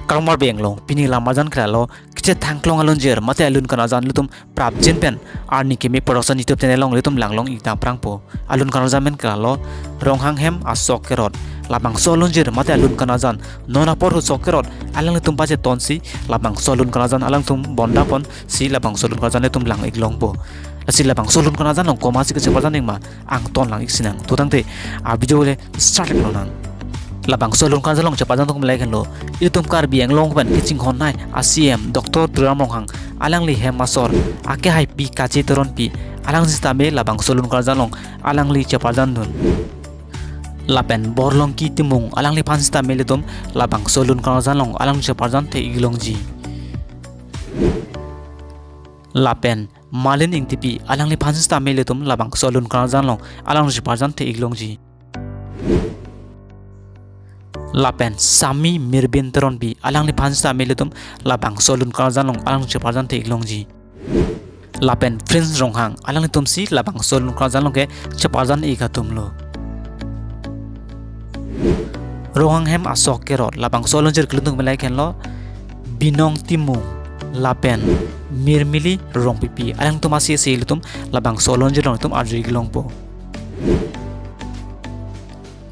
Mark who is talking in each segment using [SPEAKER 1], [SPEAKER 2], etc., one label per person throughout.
[SPEAKER 1] karmar benglong pini lamajan kralo kiche thangklong alon jer mate alun kana jan lutum prap jin pen arni kemi production youtube channel long lutum langlong ita prangpo alun kana jamen kralo ronghang hem asok kerot labang solun jer mate alun kana jan nona por hu sok kerot alang lutum paje tonsi labang solun kana jan alang tum bonda pon si labang solun kana jan lutum lang iglong po asi labang solun kana jan long koma si ke jan ma ang ton lang iksinang tutangte a video le start nang labang solun kan jalong cepat jantung melai kan lo itu tumkar biang long ban kicing honai ACM doktor dramong hang alang li hemasor ake hai pi kaci teron pi alang sistame labang solun kan jalong alang li cepat jantun lapen borlong ki timung alang li pan sistame litum labang solun kan jalong alang cepat jante igilong ji lapen malin ing tipi alang li pan sistame litum labang solun kan jalong alang cepat jante igilong ji lapen sami mirbin teron bi alang li pansta melitum labang solun karjanong alang cheparjan te iglongji lapen prince ronghang alang li tumsi labang solun karjanong ke cheparjan igatum lo ronghang hem asok kerot labang solun jer kluntung melai ken lo binong timu lapen mirmili rongpipi alang tumasi selitum labang solun jer tum arju iglongpo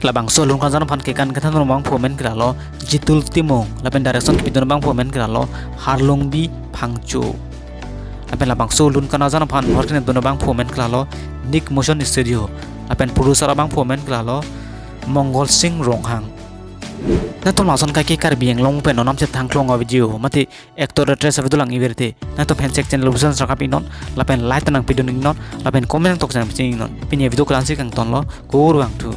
[SPEAKER 1] labang solun kan pan ke kan kathan bang phomen kralo jitul timong lapen direction pidon bang phomen kralo harlong bi phangchu lapen labang solun kan pan horken don bang phomen kralo nick motion studio lapen producer bang phomen kralo mongol sing ronghang na to mason ka ke kar bieng long pen onam che thangklong video mati actor actress avidulang iberte na to fan check channel busan sakap inon lapen like tanang pidon inon lapen comment tok jang ping inon pin video klansi kang ton lo kur wang tu